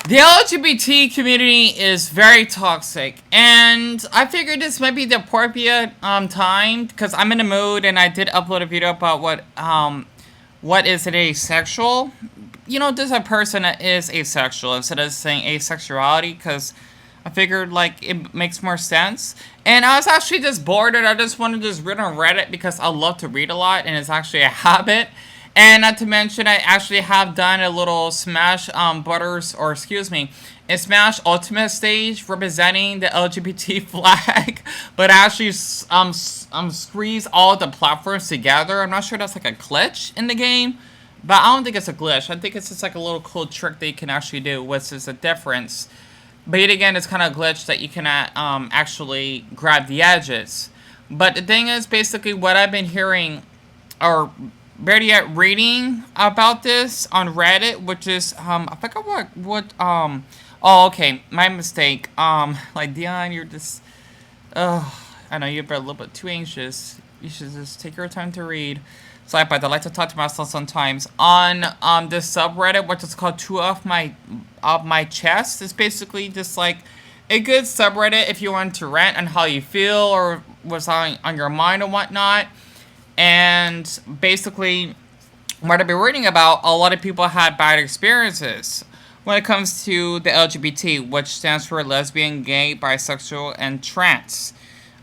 The LGBT community is very toxic, and I figured this might be the appropriate time because I'm in the mood, and I did upload a video about what is it asexual. This is a person that is asexual instead of saying asexuality because I figured like it makes more sense. And I was actually just bored, and I just wanted to just read on Reddit because I love to read a lot, and it's actually a habit. And not to mention, I actually have done a little Smash Butters, or excuse me, a Smash Ultimate stage representing the LGBT flag, but actually squeeze all the platforms together. I'm not sure that's like a glitch in the game, but I don't think it's a glitch. I think it's just like a little cool trick that you can actually do, which is a difference. But yet again, it's kind of a glitch that you cannot actually grab the edges. But the thing is, basically, what I've been hearing, or better yet, reading about this on Reddit, which is I forgot oh, okay, my mistake. Like, Dion, you're just I know you're a little bit too anxious. You should just take your time to read. Sorry about that. I like to talk to myself sometimes. On this subreddit, which is called my chest, it's basically just like a good subreddit if you want to rant on how you feel or what's on your mind and whatnot. And basically, what I've been reading about, a lot of people had bad experiences when it comes to the LGBT, which stands for lesbian, gay, bisexual, and trans.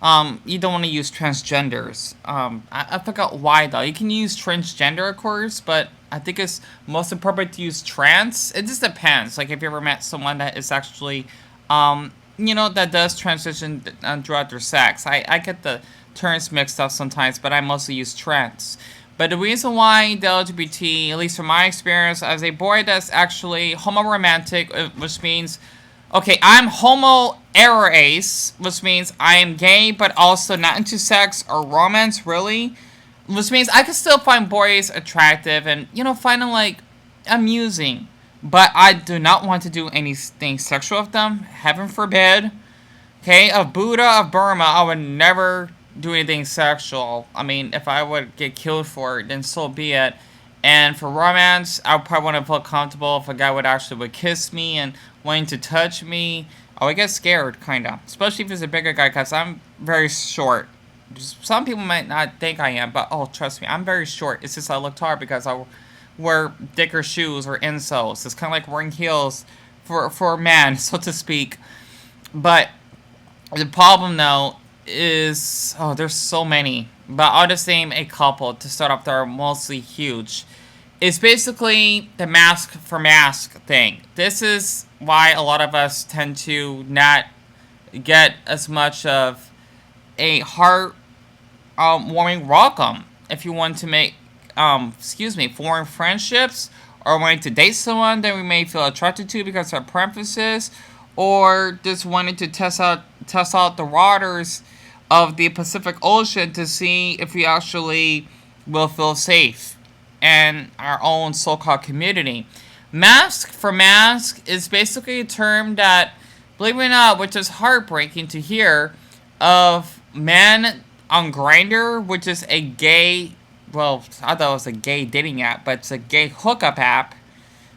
You don't want to use transgenders. I forgot why though. You can use transgender, of course, but I think it's most appropriate to use trans. It just depends. Like if you ever met someone that is actually, that does transition throughout their sex. I get the terms mixed up sometimes, but I mostly use trans. But the reason why the LGBT, at least from my experience as a boy that's actually homoromantic, which means, okay, I'm homo ace, which means I am gay, but also not into sex or romance, really. Which means I can still find boys attractive and, find them, like, amusing. But I do not want to do anything sexual with them. Heaven forbid. Okay, of Buddha of Burma, I would never do anything sexual. I mean, if I would get killed for it, then so be it. And for romance, I would probably want to feel comfortable if a guy would kiss me and wanting to touch me. I would get scared, kind of. Especially if it's a bigger guy, because I'm very short. Some people might not think I am, but oh, trust me, I'm very short. It's just I look tall because I wear thicker shoes or insoles. It's kind of like wearing heels for a man, so to speak. But the problem, though, is, there's so many. But I'll just name a couple to start off that are mostly huge. It's basically the mask for mask thing. This is why a lot of us tend to not get as much of a heart warming welcome if you want to make foreign friendships or wanting to date someone that we may feel attracted to because of preferences, or just wanting to test out the waters of the Pacific Ocean to see if we actually will feel safe in our own so-called community. Mask for mask is basically a term that, believe it or not, which is heartbreaking to hear, of men on Grindr, which is a gay, well, I thought it was a gay dating app, but it's a gay hookup app.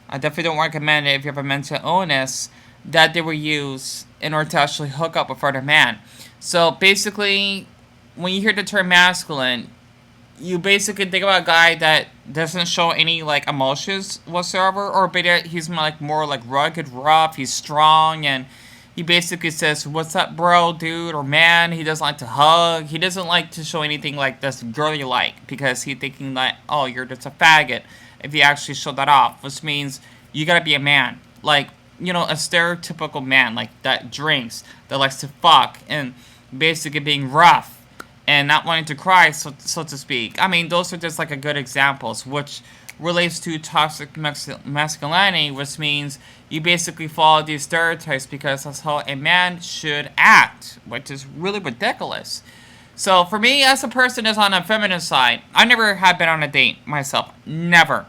I definitely don't recommend it if you have a mental illness, that they will use in order to actually hook up with other men. So basically, when you hear the term masculine, you basically think about a guy that doesn't show any like emotions whatsoever, or better, he's like more like rugged, rough. He's strong, and he basically says, "What's up, bro, dude, or man?" He doesn't like to hug. He doesn't like to show anything like this girly like, because he's thinking that, oh, you're just a faggot if you actually show that off, which means you gotta be a man, like, a stereotypical man, like that drinks, that likes to fuck, and basically being rough and not wanting to cry, so to speak. I mean, those are just like a good examples, which relates to toxic masculinity, which means you basically follow these stereotypes because that's how a man should act, which is really ridiculous. So for me, as a person that's on the feminine side, I never have been on a date myself, never.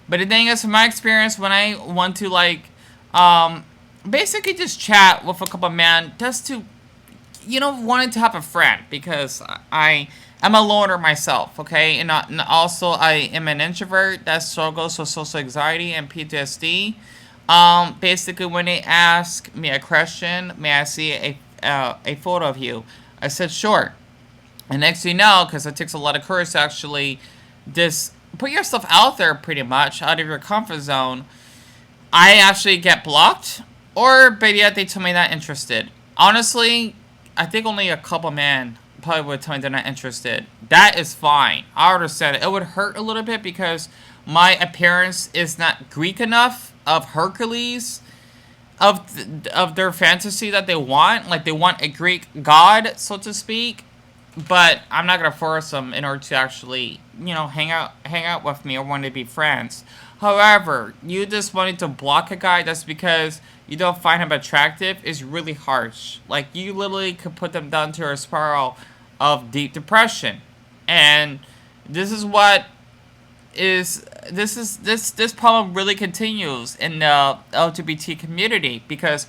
But the thing is, from my experience, when I want to basically just chat with a couple of men, just to wanted to have a friend, because I am a loner myself, okay? And also I am an introvert that struggles with social anxiety and PTSD. Basically, when they ask me a question, may I see a photo of you? I said sure. And next thing you know, because it takes a lot of courage to actually just put yourself out there, pretty much out of your comfort zone, I actually get blocked, or but yet they tell me not interested. Honestly, I think only a couple men probably would tell me they're not interested. That is fine. I understand it. It would hurt a little bit because my appearance is not Greek enough of Hercules of their fantasy that they want. Like they want a Greek god, so to speak. But I'm not gonna force them in order to actually, hang out with me or want to be friends. However, you just wanting to block a guy just because you don't find him attractive is really harsh. Like you literally could put them down to a spiral of deep depression, and this is what is this problem really continues in the LGBT community because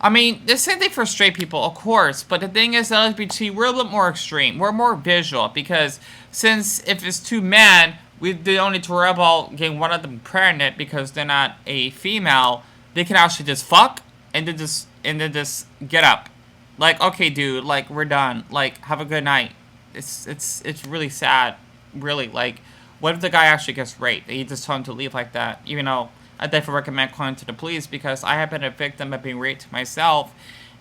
I mean, the same thing for straight people, of course, but the thing is, LGBT, we're a little more extreme. We're more visual, because since if it's two men, we don't need to worry about getting one of them pregnant because they're not a female. They can actually just fuck and then just get up. Like, okay, dude, like we're done. Like, have a good night. It's really sad, really. Like, what if the guy actually gets raped? And you just tell him to leave like that, even though I definitely recommend calling to the police because I have been a victim of being raped myself.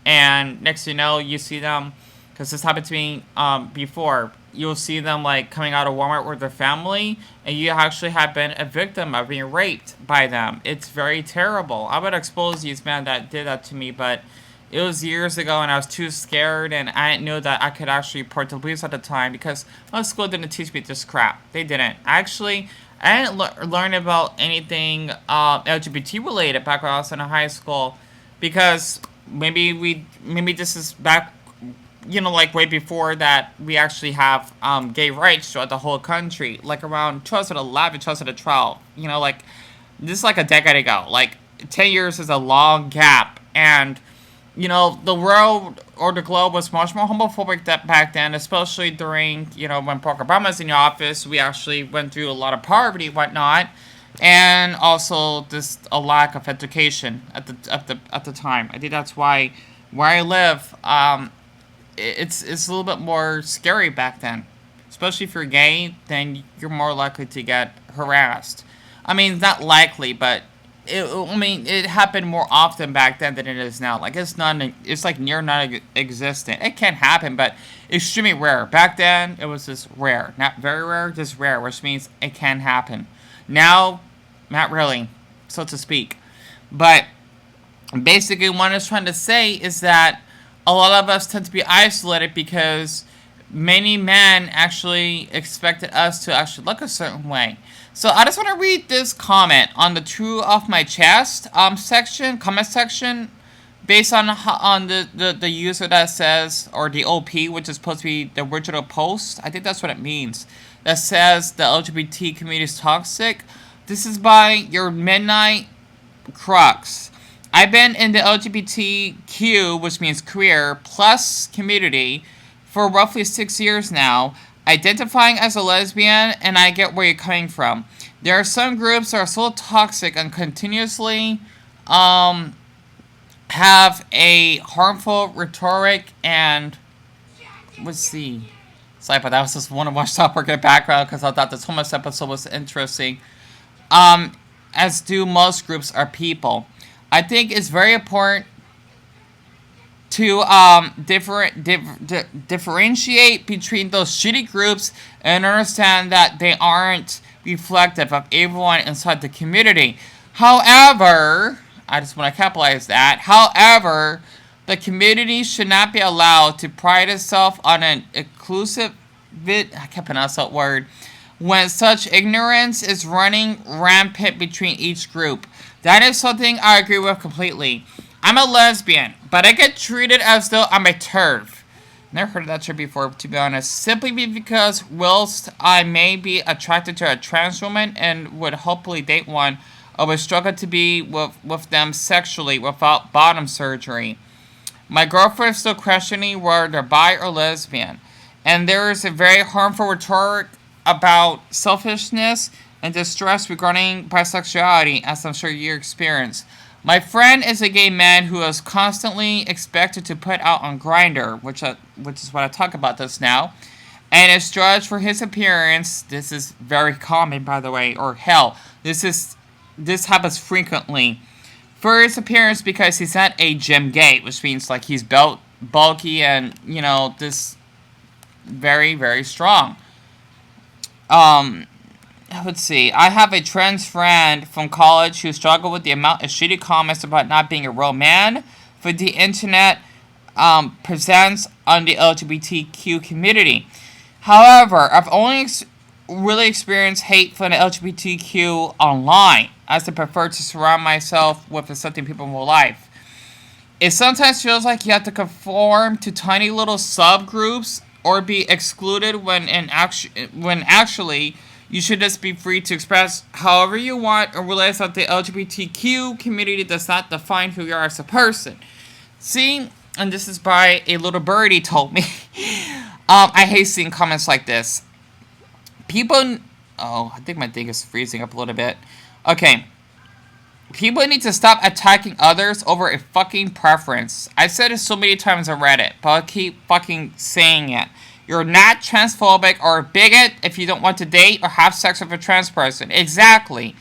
And next thing you know, you see them, because this happened to me before, you'll see them like coming out of Walmart with their family, and you actually have been a victim of being raped by them. It's very terrible. I would expose these men that did that to me, but it was years ago and I was too scared and I didn't know that I could actually report to the police at the time because my school didn't teach me this crap. They didn't. Actually, I didn't learn about anything LGBT related back when I was in high school because maybe this is back, like way before that we actually have gay rights throughout the whole country, like around 2011, 2012. Like this is like a decade ago. Like 10 years is a long gap, and the world or the globe was much more homophobic back then, especially during, when Barack Obama was in the office. We actually went through a lot of poverty and whatnot, and also just a lack of education at the time. I think that's why where I live, it's a little bit more scary back then. Especially if you're gay, then you're more likely to get harassed. I mean, not likely, but it happened more often back then than it is now. Like it's like near non-existent. It can happen, but extremely rare. Back then, it was just rare, not very rare, just rare, which means it can happen. Now, not really, so to speak. But basically, what I was trying to say is that a lot of us tend to be isolated because many men actually expected us to actually look a certain way. So I just want to read this comment on the TrueOffMyChest comment section, based on the user that says, or the OP, which is supposed to be the original post. I think that's what it means. That says the LGBT community is toxic. This is by your Midnight Crux. I've been in the LGBTQ, which means queer, plus community for roughly 6 years now, identifying as a lesbian, and I get where you're coming from. There are some groups that are so toxic and continuously have a harmful rhetoric and let's see. Sorry, but that was just one of my stop work in the background because I thought this homeless episode was interesting. As do most groups or people. I think it's very important to differentiate between those shitty groups and understand that they aren't reflective of everyone inside the community. However, I just want to capitalize that. However, the community should not be allowed to pride itself on an inclusive I can't pronounce that word, when such ignorance is running rampant between each group. That is something I agree with completely. I'm a lesbian, but I get treated as though I'm a TERF. Never heard of that term before, to be honest. Simply because whilst I may be attracted to a trans woman and would hopefully date one, I would struggle to be with them sexually without bottom surgery. My girlfriend is still questioning whether they're bi or lesbian. And there is a very harmful rhetoric about selfishness and distress regarding bisexuality, as I'm sure you experience. My friend is a gay man who is constantly expected to put out on Grindr, which is what I talk about this now, and is judged for his appearance. This is very common, by the way, or hell, this happens frequently. For his appearance, because he's not a gym gay, which means like he's built bulky and this very very strong. Um, let's see. I have a trans friend from college who struggled with the amount of shitty comments about not being a real man for the internet presents on the LGBTQ community. However, I've only really experienced hate from the LGBTQ online, as I prefer to surround myself with accepting people in real life. It sometimes feels like you have to conform to tiny little subgroups or be excluded when actually you should just be free to express however you want and realize that the LGBTQ community does not define who you are as a person. See, and this is by a little birdie told me. I hate seeing comments like this. People, oh, I think my thing is freezing up a little bit. Okay. People need to stop attacking others over a fucking preference. I've said it so many times on Reddit, but I'll keep fucking saying it. You're not transphobic or a bigot if you don't want to date or have sex with a trans person. Exactly.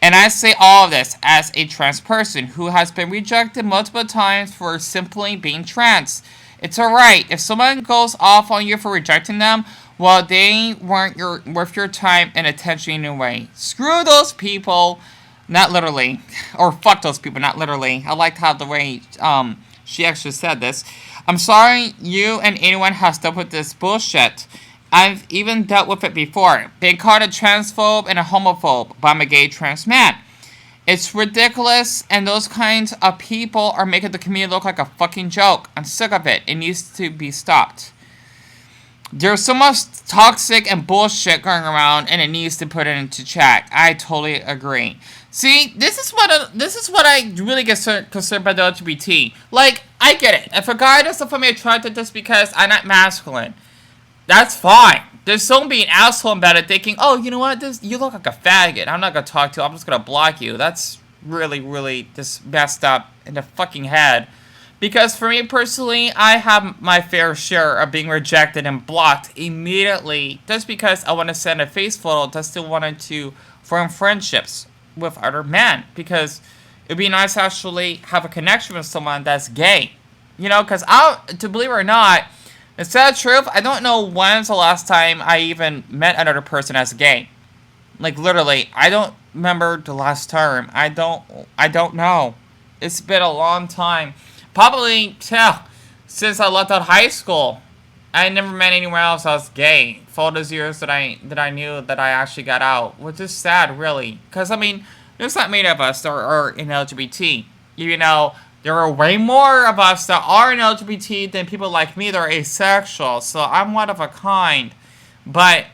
And I say all of this as a trans person who has been rejected multiple times for simply being trans. It's alright. If someone goes off on you for rejecting them, well, they weren't worth your time and attention anyway. Screw those people. Not literally. Or fuck those people, not literally. I liked how the way she actually said this. I'm sorry you and anyone has dealt with this bullshit. I've even dealt with it before. Being called a transphobe and a homophobe, but I'm a gay trans man. It's ridiculous, and those kinds of people are making the community look like a fucking joke. I'm sick of it. It needs to be stopped. There's so much toxic and bullshit going around, and it needs to put it into check. I totally agree. See, this is what I really get concerned by the LGBT. Like, I get it. If a guy doesn't find me attracted just because I'm not masculine, that's fine. There's someone being an asshole about it, thinking, oh, you know what? You look like a faggot. I'm not gonna talk to you. I'm just gonna block you. That's really, really just messed up in the fucking head. Because for me personally, I have my fair share of being rejected and blocked immediately just because I want to send a face photo, just still wanted to form friendships with other men. Because it'd be nice to actually have a connection with someone that's gay. You know, because to believe it or not, the sad truth, I don't know when's the last time I even met another person as gay. Like literally, I don't remember the last term. I don't know. It's been a long time. Probably, since I left out high school. I never met anyone else that was gay for all those years that I knew that I actually got out. Which is sad, really. Because, I mean, there's not many of us that are in LGBT. You know, there are way more of us that are in LGBT than people like me that are asexual. So I'm one of a kind. But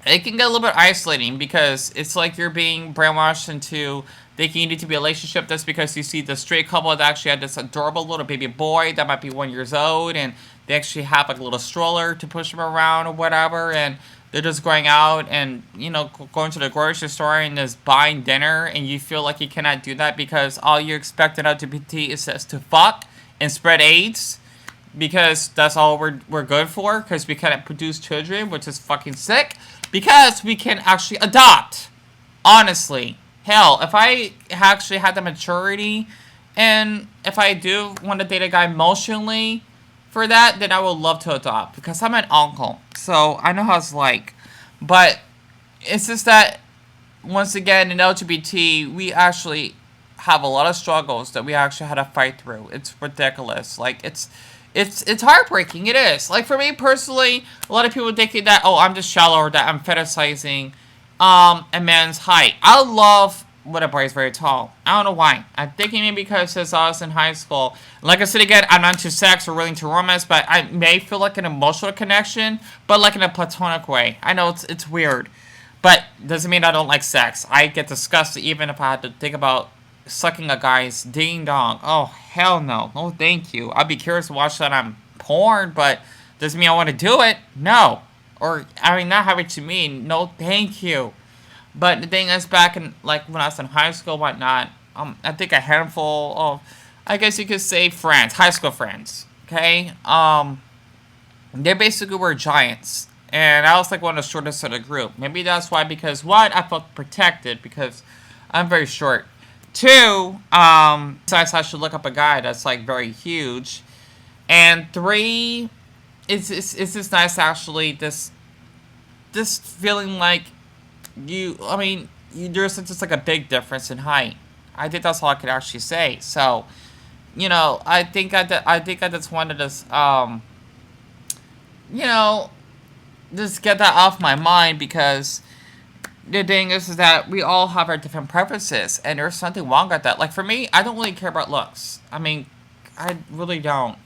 it can get a little bit isolating because it's like you're being brainwashed into thinking you need to be in a relationship just because you see the straight couple that actually had this adorable little baby boy that might be 1 year old, and they actually have like a little stroller to push him around or whatever, and they're just going out and, you know, going to the grocery store and just buying dinner, and you feel like you cannot do that because all you expect in LGBT is just to fuck and spread AIDS because that's all we're good for, because we cannot produce children, which is fucking sick, because we can actually adopt. Honestly. Hell, if I actually had the maturity, and if I do want to date a guy emotionally for that, then I would love to adopt, because I'm an uncle, so I know how it's like. But it's just that, once again, in LGBT, we actually have a lot of struggles that we actually had to fight through. It's ridiculous. Like, it's heartbreaking. It is. Like, for me personally, a lot of people thinking that, oh, I'm just shallow, or that I'm fetishizing a man's height. I love when a boy is very tall. I don't know why. I'm thinking maybe because since I was in high school. Like I said again, I'm not into sex or really into romance, but I may feel like an emotional connection, but like in a platonic way. I know it's weird, but doesn't mean I don't like sex. I get disgusted even if I had to think about sucking a guy's ding dong. Oh, hell no. No, thank you. I'd be curious to watch that on porn, but doesn't mean I want to do it. No. Or, I mean, not have it to mean. No, thank you. But the thing is, back in like when I was in high school, whatnot, I think a handful of, I guess you could say, friends, high school friends. Okay, they basically were giants, and I was like one of the shortest of the group. Maybe that's why, because one, I felt protected because I'm very short. Two, besides I should look up a guy that's like very huge. And three, it's just nice actually this feeling like there's just like a big difference in height. I think that's all I could actually say. So, I think I just wanted to you know, just get that off my mind because the thing is that we all have our different preferences, and there's nothing wrong with that. Like for me, I don't really care about looks. I mean, I really don't.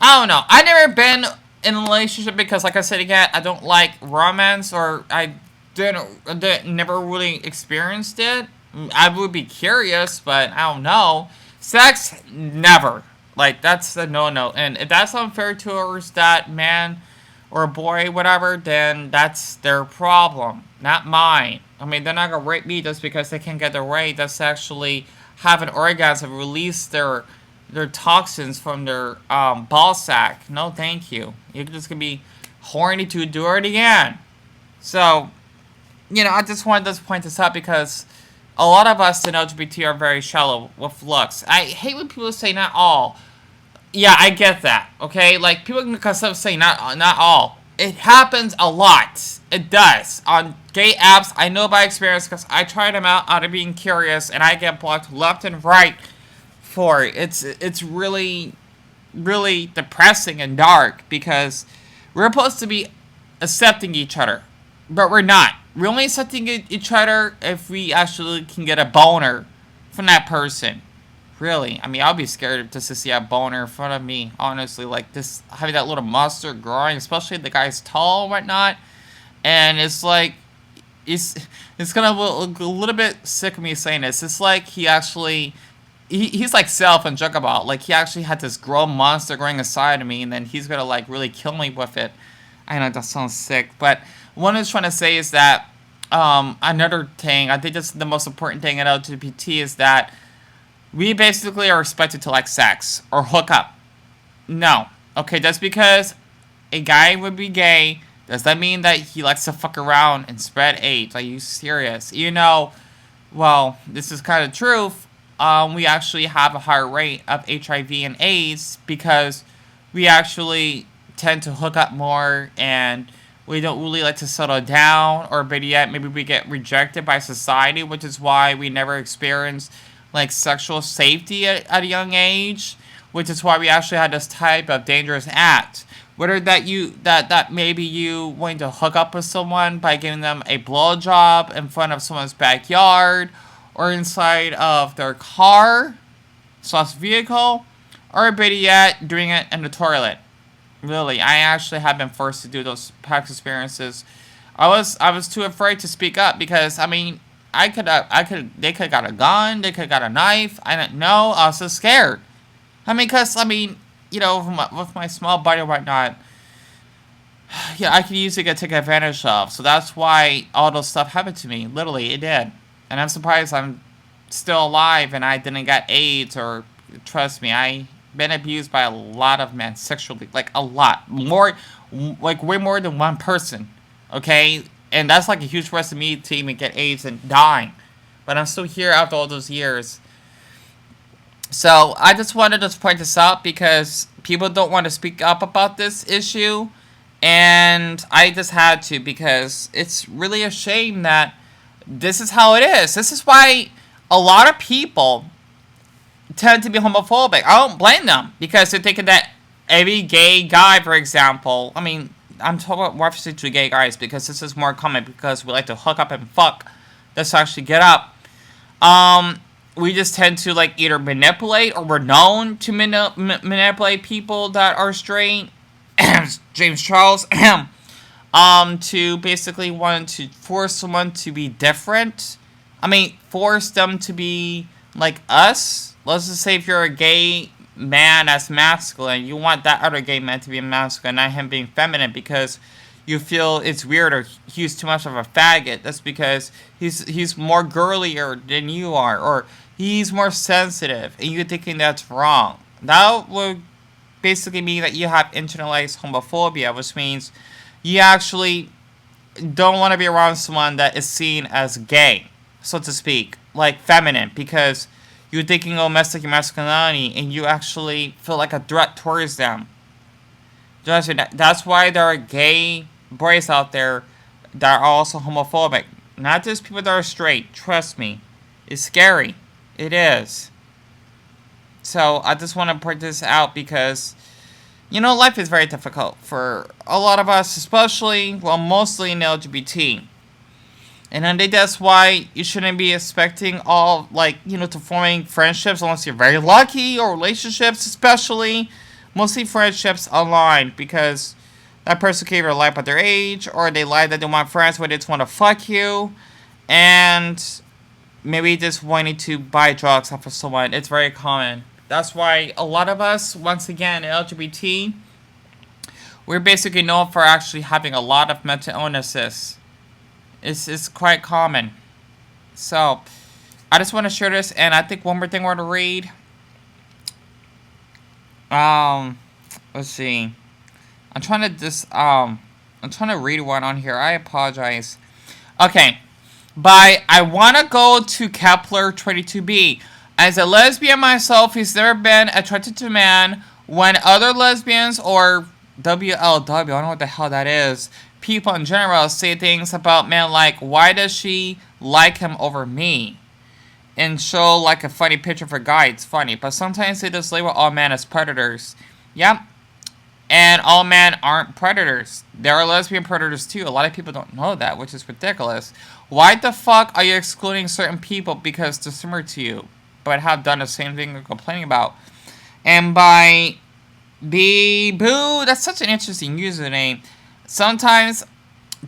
I don't know. I've never been in a relationship because, like I said again, I don't like romance, or I never really experienced it. I would be curious, but I don't know. Sex, never. Like that's a no. And if that's unfair towards that man or boy, whatever, then that's their problem, not mine. I mean, they're not gonna rape me just because they can't get their way. That's actually have an orgasm, release their toxins from their ball sack. No, thank you. You're just gonna be horny to do it again. So, I just wanted to point this out because a lot of us in LGBT are very shallow with looks. I hate when people say not all. Yeah, I get that. Okay, like people can say not all. It happens a lot. It does on gay apps. I know by experience because I tried them out of being curious, and I get blocked left and right for it. It's really really depressing and dark because we're supposed to be accepting each other, but we're not. We're only accepting each other if we actually can get a boner from that person. Really, I mean, I'll be scared just to see a boner in front of me. Honestly, like this, having that little monster growing, especially if the guy's tall and whatnot, and it's like, it's gonna look a little bit sick of me saying this. It's like he actually, he's like Self and joke about, like he actually had this grown monster growing inside of me, and then he's gonna like really kill me with it. I know that sounds sick, but what I was trying to say is that another thing, I think that's the most important thing in LGBT is that we basically are expected to like sex or hook up. No. Okay, just because a guy would be gay, does that mean that he likes to fuck around and spread AIDS? Are you serious? Well, this is kind of true. We actually have a higher rate of HIV and AIDS because we actually tend to hook up more, and we don't really like to settle down, or better yet, maybe we get rejected by society, which is why we never experience like sexual safety at a young age, which is why we actually had this type of dangerous act. Whether that maybe you wanting to hook up with someone by giving them a blowjob in front of someone's backyard or inside of their car slash vehicle, or better yet, doing it in the toilet. Really, I actually have been forced to do those past experiences. I was too afraid to speak up because they could have got a gun, they could have got a knife. I didn't know. I was so scared. With my small body and whatnot, yeah, I could easily get taken advantage of. So that's why all those stuff happened to me. Literally, it did. And I'm surprised I'm still alive and I didn't get AIDS, or trust me, I been abused by a lot of men sexually, like a lot more, like way more than one person. Okay, and that's like a huge risk to me to even get AIDS and dying, but I'm still here after all those years. So I just wanted to point this out because people don't want to speak up about this issue, and I just had to because it's really a shame that this is how it is. This is why a lot of people tend to be homophobic. I don't blame them because they're thinking that every gay guy, for example, I'm talking about referencing to gay guys because this is more common because we like to hook up and fuck. Let's actually get up. We just tend to like either manipulate, or we're known to manipulate people that are straight. James Charles. To basically want to force someone to be different. Force them to be like us. Let's just say if you're a gay man that's masculine, you want that other gay man to be masculine, not him being feminine, because you feel it's weird or he's too much of a faggot. That's because he's more girlier than you are, or he's more sensitive, and you're thinking that's wrong. That would basically mean that you have internalized homophobia, which means you actually don't want to be around someone that is seen as gay, so to speak, like feminine, because you're thinking of masculinity and you actually feel like a threat towards them. That's why there are gay boys out there that are also homophobic. Not just people that are straight. Trust me. It's scary. It is. So I just want to point this out because, life is very difficult for a lot of us, especially, well, mostly in LGBT. And I think that's why you shouldn't be expecting all, to forming friendships unless you're very lucky, or relationships, especially, mostly friendships online, because that person can either lie about their age, or they lie that they want friends, but they just want to fuck you, and maybe just wanting to buy drugs off of someone. It's very common. That's why a lot of us, once again, LGBT, we're basically known for actually having a lot of mental illnesses. It's quite common. So, I just want to share this, and I think one more thing I want to read. Let's see. I'm trying to read one on here. I apologize. Okay. I want to go to Kepler 22b. As a lesbian myself, he's never been attracted to a man. When other lesbians or WLW, I don't know what the hell that is, people in general say things about men like, why does she like him over me? And show like a funny picture for guy, it's funny. But sometimes they just label all men as predators. Yep. And all men aren't predators. There are lesbian predators too. A lot of people don't know that, which is ridiculous. Why the fuck are you excluding certain people because they're similar to you, but have done the same thing you're complaining about? And by Boo, that's such an interesting username. Sometimes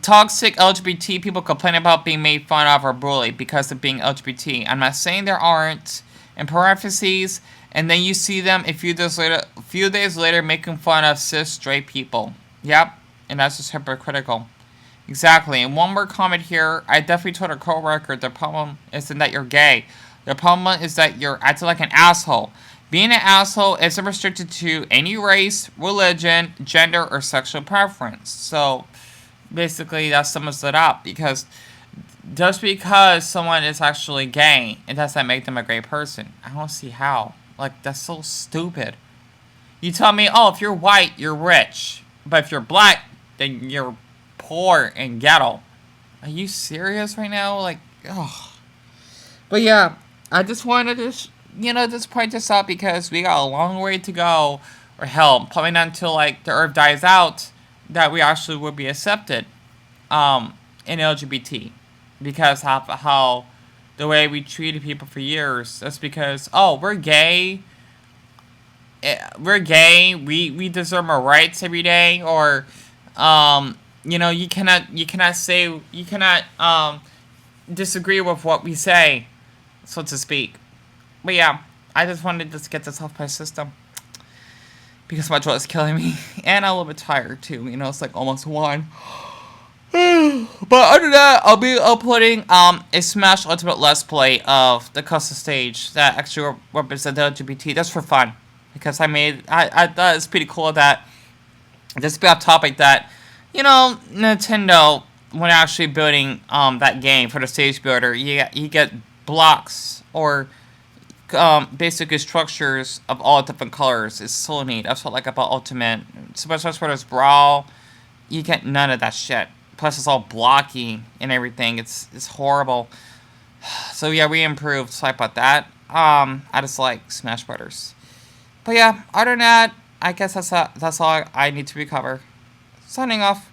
toxic LGBT people complain about being made fun of or bullied because of being LGBT. I'm not saying there aren't, in parentheses, and then you see them a few days later making fun of cis straight people. Yep, and that's just hypocritical. Exactly. And one more comment here. I definitely told a coworker the problem isn't that you're gay. The problem is that you're acting like an asshole. Being an asshole isn't restricted to any race, religion, gender, or sexual preference. So, basically, that sums it up. Because just because someone is actually gay, it doesn't make them a great person. I don't see how. Like, that's so stupid. You tell me, oh, if you're white, you're rich. But if you're black, then you're poor and ghetto. Are you serious right now? Like, ugh. But yeah, I just wanted to, just point this out because we got a long way to go. Or hell, probably not until, the earth dies out, that we actually would be accepted in LGBT. Because of how the way we treated people for years. That's because, oh, we're gay. We're gay. We deserve our rights every day. Or, you cannot disagree with what we say, so to speak. But yeah, I just wanted to get this off my system. Because my throat is killing me. And I'm a little bit tired too. It's like almost 1. But other than that, I'll be uploading a Smash Ultimate Let's Play of the custom stage that actually represents the LGBT. That's for fun. Because I thought it's pretty cool that, just to be off topic, that, Nintendo, when actually building that game for the stage builder, you get blocks or basically structures of all different colors. It's so neat. That's what I like about Ultimate. Especially for this Brawl, you get none of that shit. Plus, it's all blocky and everything. It's horrible. So yeah, we improved. Sorry about that. I just like Smash Brothers. But yeah, other than that, I guess that's all I need to recover. Signing off.